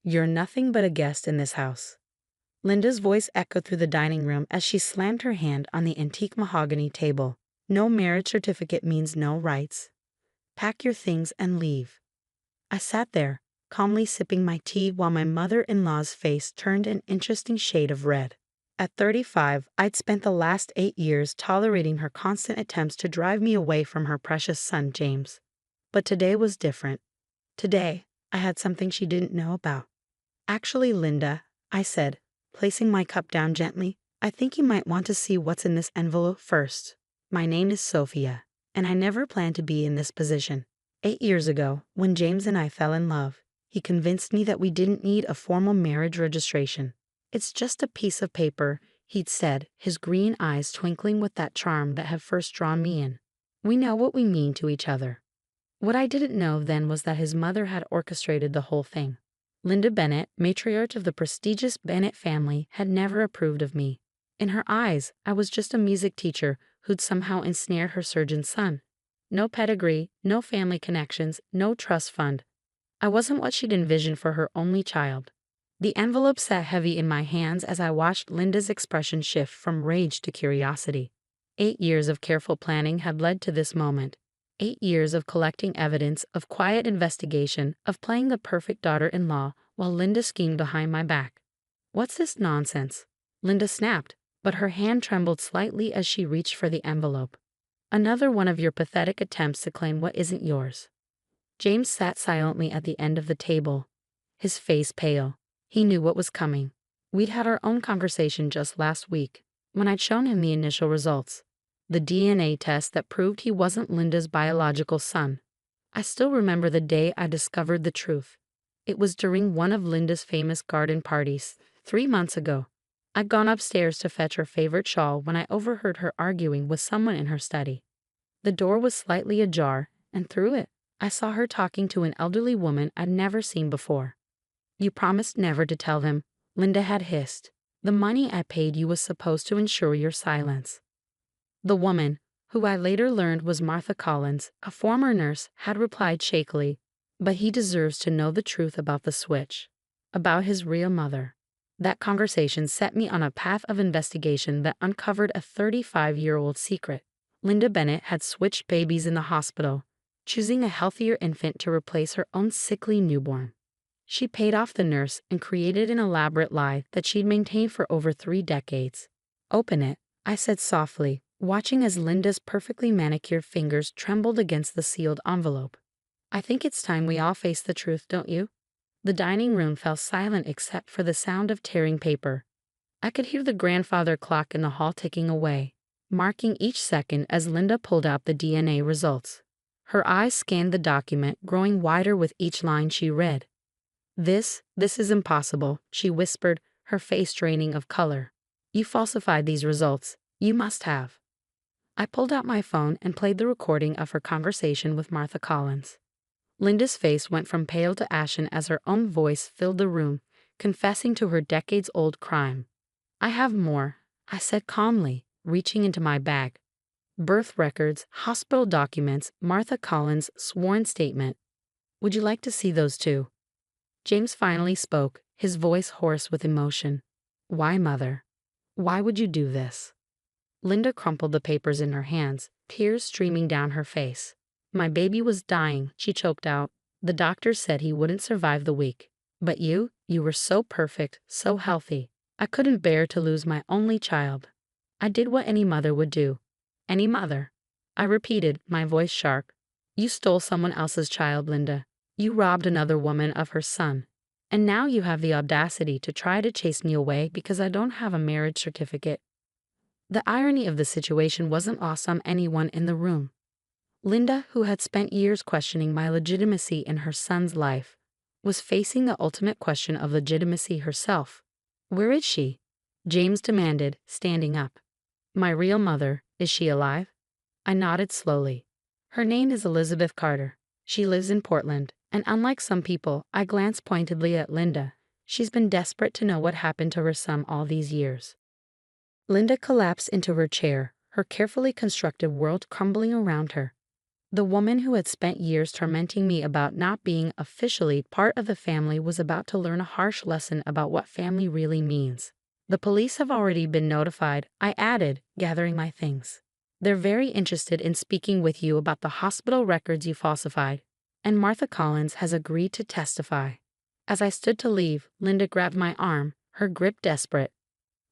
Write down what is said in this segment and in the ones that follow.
You're nothing but a guest in this house. Linda's voice echoed through the dining room as she slammed her hand on the antique mahogany table. No marriage certificate means no rights. Pack your things and leave. I sat there, calmly sipping my tea while my mother-in-law's face turned an interesting shade of red. At 35, I'd spent the last 8 years tolerating her constant attempts to drive me away from her precious son, James. But today was different. Today, I had something she didn't know about. Actually, Linda, I said, placing my cup down gently, I think you might want to see what's in this envelope first. My name is Sophia, and I never planned to be in this position. 8 years ago, when James and I fell in love, he convinced me that we didn't need a formal marriage registration. It's just a piece of paper, he'd said, his green eyes twinkling with that charm that had first drawn me in. We know what we mean to each other. What I didn't know then was that his mother had orchestrated the whole thing. Linda Bennett, matriarch of the prestigious Bennett family, had never approved of me. In her eyes, I was just a music teacher who'd somehow ensnared her surgeon's son. No pedigree, no family connections, no trust fund. I wasn't what she'd envisioned for her only child. The envelope sat heavy in my hands as I watched Linda's expression shift from rage to curiosity. 8 years of careful planning had led to this moment. 8 years of collecting evidence, of quiet investigation, of playing the perfect daughter-in-law while Linda schemed behind my back. What's this nonsense? Linda snapped, but her hand trembled slightly as she reached for the envelope. Another one of your pathetic attempts to claim what isn't yours. James sat silently at the end of the table, his face pale. He knew what was coming. We'd had our own conversation just last week, when I'd shown him the initial results. The DNA test that proved he wasn't Linda's biological son. I still remember the day I discovered the truth. It was during one of Linda's famous garden parties, 3 months ago. I'd gone upstairs to fetch her favorite shawl when I overheard her arguing with someone in her study. The door was slightly ajar, and through it, I saw her talking to an elderly woman I'd never seen before. You promised never to tell them, Linda had hissed. The money I paid you was supposed to ensure your silence. The woman, who I later learned was Martha Collins, a former nurse, had replied shakily, but he deserves to know the truth about the switch, about his real mother. That conversation set me on a path of investigation that uncovered a 35-year-old secret. Linda Bennett had switched babies in the hospital, choosing a healthier infant to replace her own sickly newborn. She paid off the nurse and created an elaborate lie that she'd maintained for over 3 decades. Open it, I said softly, watching as Linda's perfectly manicured fingers trembled against the sealed envelope. I think it's time we all face the truth, don't you? The dining room fell silent except for the sound of tearing paper. I could hear the grandfather clock in the hall ticking away, marking each second as Linda pulled out the DNA results. Her eyes scanned the document, growing wider with each line she read. This is impossible, she whispered, her face draining of color. You falsified these results. You must have. I pulled out my phone and played the recording of her conversation with Martha Collins. Linda's face went from pale to ashen as her own voice filled the room, confessing to her decades-old crime. I have more, I said calmly, reaching into my bag. Birth records, hospital documents, Martha Collins' sworn statement. Would you like to see those too? James finally spoke, his voice hoarse with emotion. Why, Mother? Why would you do this? Linda crumpled the papers in her hands, tears streaming down her face. My baby was dying, she choked out. The doctors said he wouldn't survive the week. But you were so perfect, so healthy. I couldn't bear to lose my only child. I did what any mother would do. Any mother. I repeated, my voice sharp. You stole someone else's child, Linda. You robbed another woman of her son. And now you have the audacity to try to chase me away because I don't have a marriage certificate. The irony of the situation wasn't lost on anyone in the room. Linda, who had spent years questioning my legitimacy in her son's life, was facing the ultimate question of legitimacy herself. Where is she? James demanded, standing up. My real mother, is she alive? I nodded slowly. Her name is Elizabeth Carter. She lives in Portland, and unlike some people, I glanced pointedly at Linda. She's been desperate to know what happened to her son all these years. Linda collapsed into her chair, her carefully constructed world crumbling around her. The woman who had spent years tormenting me about not being officially part of the family was about to learn a harsh lesson about what family really means. The police have already been notified, I added, gathering my things. They're very interested in speaking with you about the hospital records you falsified, and Martha Collins has agreed to testify. As I stood to leave, Linda grabbed my arm, her grip desperate.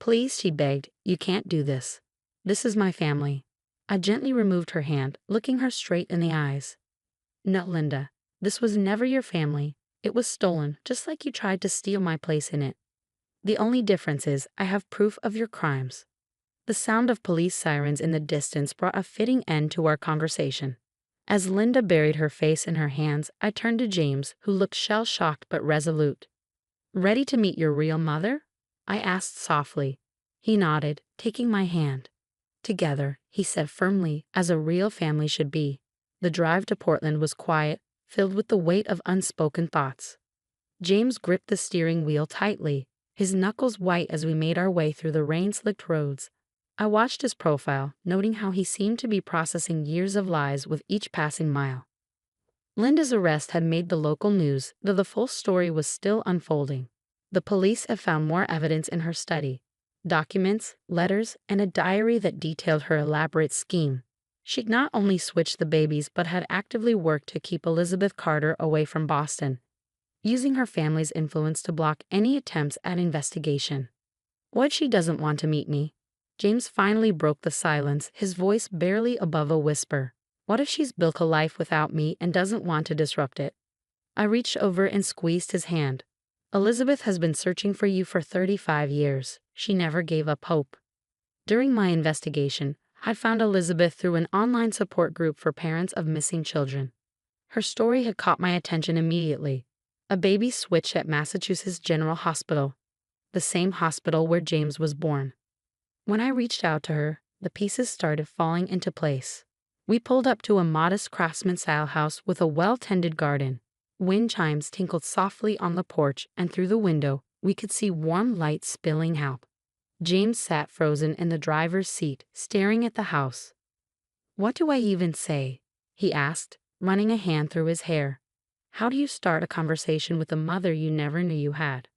Please, she begged, you can't do this. This is my family. I gently removed her hand, looking her straight in the eyes. No, Linda, this was never your family. It was stolen, just like you tried to steal my place in it. The only difference is I have proof of your crimes. The sound of police sirens in the distance brought a fitting end to our conversation. As Linda buried her face in her hands, I turned to James, who looked shell-shocked but resolute. Ready to meet your real mother? I asked softly. He nodded, taking my hand. Together, he said firmly, as a real family should be. The drive to Portland was quiet, filled with the weight of unspoken thoughts. James gripped the steering wheel tightly, his knuckles white as we made our way through the rain-slicked roads. I watched his profile, noting how he seemed to be processing years of lies with each passing mile. Linda's arrest had made the local news, though the full story was still unfolding. The police had found more evidence in her study. Documents, letters, and a diary that detailed her elaborate scheme. She'd not only switched the babies but had actively worked to keep Elizabeth Carter away from Boston, using her family's influence to block any attempts at investigation. What if she doesn't want to meet me? James finally broke the silence, his voice barely above a whisper. What if she's built a life without me and doesn't want to disrupt it? I reached over and squeezed his hand. Elizabeth has been searching for you for 35 years. She never gave up hope. During my investigation, I found Elizabeth through an online support group for parents of missing children. Her story had caught my attention immediately. A baby switch at Massachusetts General Hospital, the same hospital where James was born. When I reached out to her, the pieces started falling into place. We pulled up to a modest craftsman-style house with a well-tended garden. Wind chimes tinkled softly on the porch, and through the window, we could see warm light spilling out. James sat frozen in the driver's seat, staring at the house. What do I even say? He asked, running a hand through his hair. How do you start a conversation with a mother you never knew you had?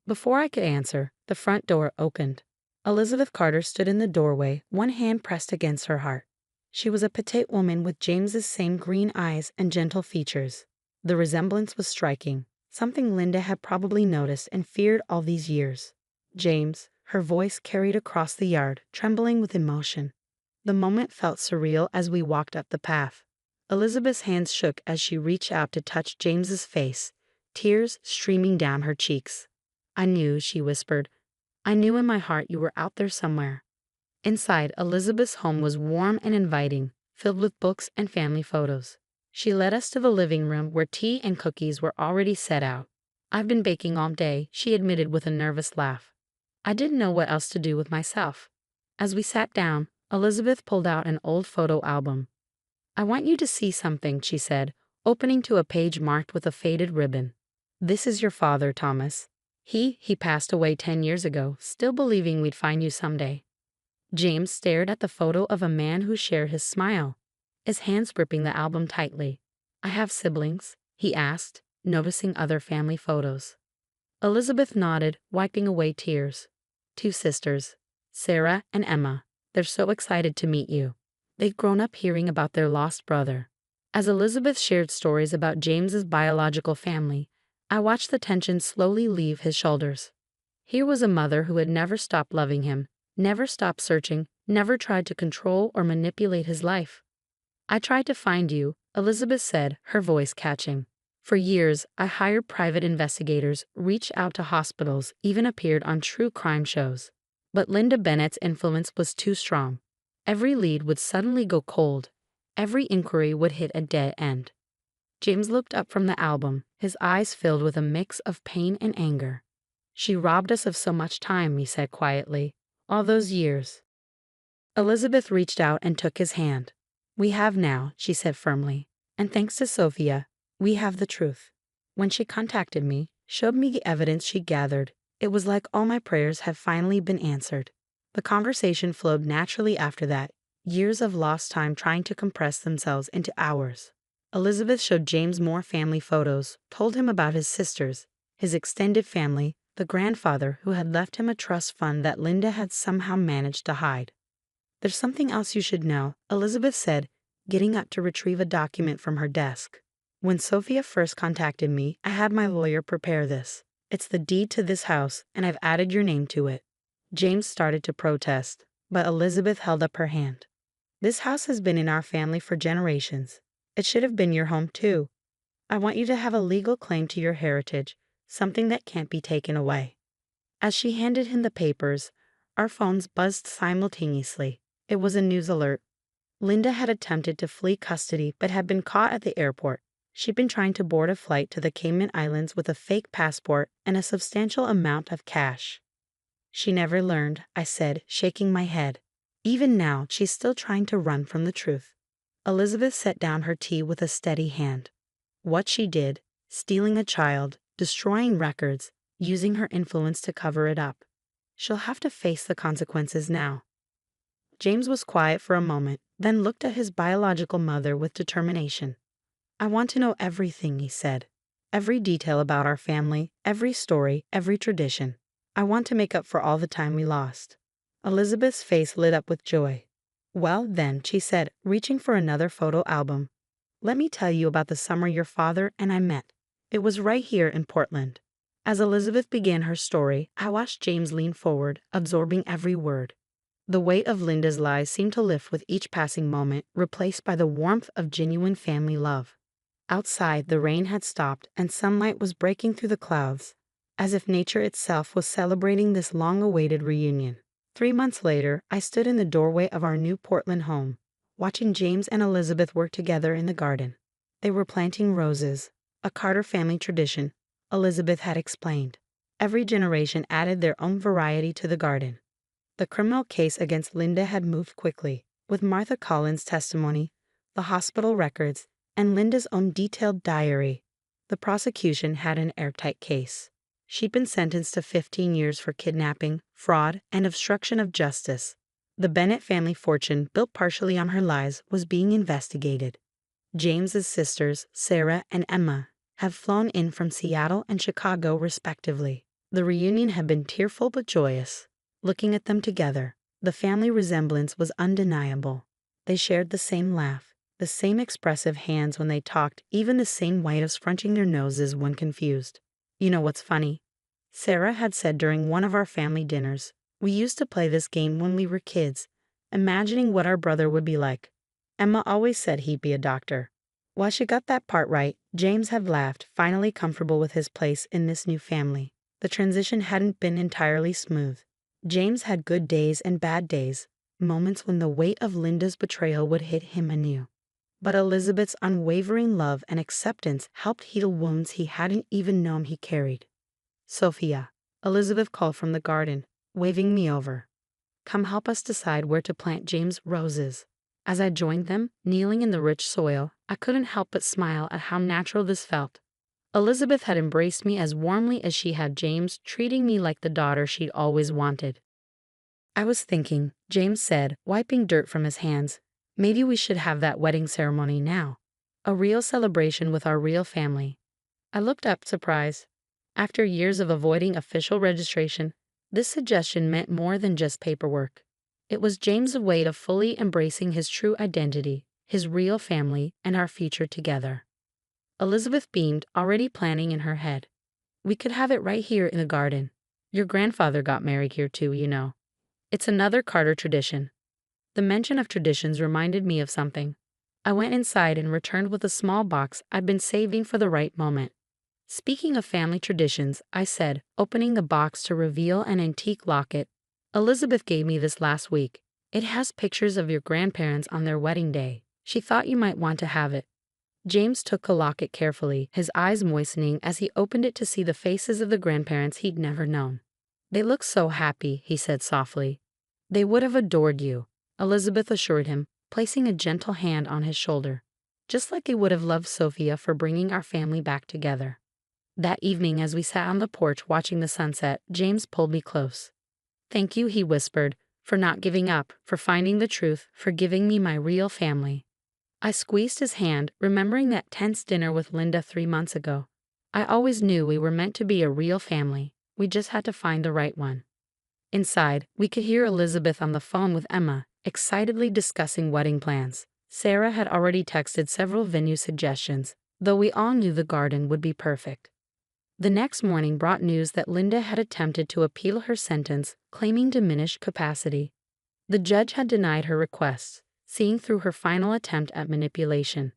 Before I could answer, the front door opened. Elizabeth Carter stood in the doorway, one hand pressed against her heart. She was a petite woman with James's same green eyes and gentle features. The resemblance was striking, something Linda had probably noticed and feared all these years. James, her voice carried across the yard, trembling with emotion. The moment felt surreal as we walked up the path. Elizabeth's hands shook as she reached out to touch James's face, tears streaming down her cheeks. I knew, she whispered. I knew in my heart you were out there somewhere. Inside, Elizabeth's home was warm and inviting, filled with books and family photos. She led us to the living room where tea and cookies were already set out. I've been baking all day, she admitted with a nervous laugh. I didn't know what else to do with myself. As we sat down, Elizabeth pulled out an old photo album. I want you to see something, she said, opening to a page marked with a faded ribbon. This is your father, Thomas. He passed away 10 years ago, still believing we'd find you someday. James stared at the photo of a man who shared his smile, his hands gripping the album tightly. I have siblings, he asked, noticing other family photos. Elizabeth nodded, wiping away tears. 2 sisters, Sarah and Emma. They're so excited to meet you. They'd grown up hearing about their lost brother. As Elizabeth shared stories about James's biological family, I watched the tension slowly leave his shoulders. Here was a mother who had never stopped loving him, never stopped searching, never tried to control or manipulate his life. I tried to find you, Elizabeth said, her voice catching. For years, I hired private investigators, reached out to hospitals, even appeared on true crime shows. But Linda Bennett's influence was too strong. Every lead would suddenly go cold. Every inquiry would hit a dead end. James looked up from the album, his eyes filled with a mix of pain and anger. She robbed us of so much time, he said quietly. All those years. Elizabeth reached out and took his hand. We have now, she said firmly. And thanks to Sophia, we have the truth. When she contacted me, showed me the evidence she gathered, it was like all my prayers had finally been answered. The conversation flowed naturally after that, years of lost time trying to compress themselves into hours. Elizabeth showed James more family photos, told him about his sisters, his extended family, the grandfather who had left him a trust fund that Linda had somehow managed to hide. "There's something else you should know," Elizabeth said, getting up to retrieve a document from her desk. "When Sophia first contacted me, I had my lawyer prepare this. It's the deed to this house, and I've added your name to it." James started to protest, but Elizabeth held up her hand. "This house has been in our family for generations. It should have been your home too. I want you to have a legal claim to your heritage, something that can't be taken away." As she handed him the papers, our phones buzzed simultaneously. It was a news alert. Linda had attempted to flee custody but had been caught at the airport. She'd been trying to board a flight to the Cayman Islands with a fake passport and a substantial amount of cash. "She never learned," I said, shaking my head. "Even now, she's still trying to run from the truth." Elizabeth set down her tea with a steady hand. "What she did, stealing a child, destroying records, using her influence to cover it up. She'll have to face the consequences now." James was quiet for a moment, then looked at his biological mother with determination. "I want to know everything," he said. "Every detail about our family, every story, every tradition. I want to make up for all the time we lost." Elizabeth's face lit up with joy. "Well, then," she said, reaching for another photo album, "let me tell you about the summer your father and I met. It was right here in Portland." As Elizabeth began her story, I watched James lean forward, absorbing every word. The weight of Linda's lies seemed to lift with each passing moment, replaced by the warmth of genuine family love. Outside, the rain had stopped and sunlight was breaking through the clouds, as if nature itself was celebrating this long-awaited reunion. 3 months later, I stood in the doorway of our new Portland home, watching James and Elizabeth work together in the garden. They were planting roses, a Carter family tradition, Elizabeth had explained. Every generation added their own variety to the garden. The criminal case against Linda had moved quickly, with Martha Collins' testimony, the hospital records, and Linda's own detailed diary. The prosecution had an airtight case. She'd been sentenced to 15 years for kidnapping, fraud, and obstruction of justice. The Bennett family fortune, built partially on her lies, was being investigated. James's sisters, Sarah and Emma, have flown in from Seattle and Chicago respectively. The reunion had been tearful but joyous. Looking at them together, the family resemblance was undeniable. They shared the same laugh, the same expressive hands when they talked, even the same way of scrunching their noses when confused. "You know what's funny?" Sarah had said during one of our family dinners. "We used to play this game when we were kids, imagining what our brother would be like. Emma always said he'd be a doctor." While she got that part right, James had laughed, finally comfortable with his place in this new family. The transition hadn't been entirely smooth. James had good days and bad days, moments when the weight of Linda's betrayal would hit him anew. But Elizabeth's unwavering love and acceptance helped heal wounds he hadn't even known he carried. "Sophia," Elizabeth called from the garden, waving me over. "Come help us decide where to plant James' roses." As I joined them, kneeling in the rich soil, I couldn't help but smile at how natural this felt. Elizabeth had embraced me as warmly as she had James, treating me like the daughter she'd always wanted. "I was thinking," James said, wiping dirt from his hands, "maybe we should have that wedding ceremony now. A real celebration with our real family." I looked up, surprised. After years of avoiding official registration, this suggestion meant more than just paperwork. It was James' way of fully embracing his true identity, his real family, and our future together. Elizabeth beamed, already planning in her head. "We could have it right here in the garden. Your grandfather got married here too, you know. It's another Carter tradition." The mention of traditions reminded me of something. I went inside and returned with a small box I'd been saving for the right moment. "Speaking of family traditions," I said, opening the box to reveal an antique locket. "Elizabeth gave me this last week. It has pictures of your grandparents on their wedding day. She thought you might want to have it." James took the locket carefully, his eyes moistening as he opened it to see the faces of the grandparents he'd never known. "They look so happy," he said softly. "They would have adored you," Elizabeth assured him, placing a gentle hand on his shoulder. "Just like they would have loved Sophia for bringing our family back together." That evening, as we sat on the porch watching the sunset, James pulled me close. "Thank you," he whispered, for not giving up, for finding the truth, for giving me my real family. I squeezed his hand, remembering that tense dinner with Linda 3 months ago. I always knew we were meant to be a real family. We just had to find the right one. Inside, we could hear Elizabeth on the phone with Emma, excitedly discussing wedding plans. Sarah had already texted several venue suggestions, though we all knew the garden would be perfect. The next morning brought news that Linda had attempted to appeal her sentence, claiming diminished capacity. The judge had denied her requests, seeing through her final attempt at manipulation.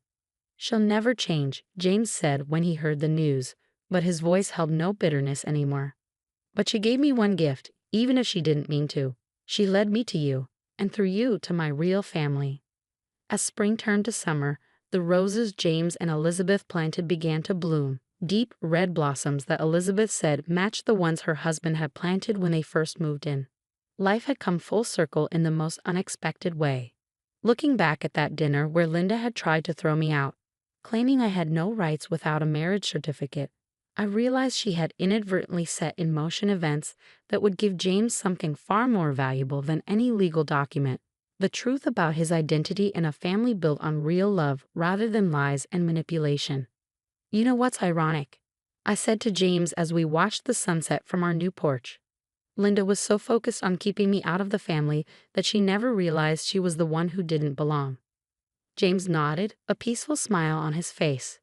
"She'll never change," James said when he heard the news, but his voice held no bitterness anymore. "But she gave me one gift, even if she didn't mean to. She led me to you, and through you to my real family." As spring turned to summer, the roses James and Elizabeth planted began to bloom, deep red blossoms that Elizabeth said matched the ones her husband had planted when they first moved in. Life had come full circle in the most unexpected way. Looking back at that dinner where Linda had tried to throw me out, claiming I had no rights without a marriage certificate, I realized she had inadvertently set in motion events that would give James something far more valuable than any legal document: the truth about his identity and a family built on real love rather than lies and manipulation. "You know what's ironic?" I said to James as we watched the sunset from our new porch. "Linda was so focused on keeping me out of the family that she never realized she was the one who didn't belong." James nodded, a peaceful smile on his face.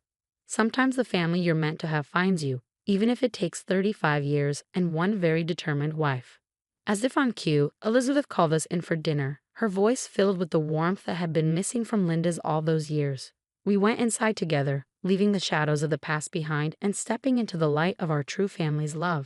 "Sometimes the family you're meant to have finds you, even if it takes 35 years and one very determined wife." As if on cue, Elizabeth called us in for dinner, her voice filled with the warmth that had been missing from Linda's all those years. We went inside together, leaving the shadows of the past behind and stepping into the light of our true family's love.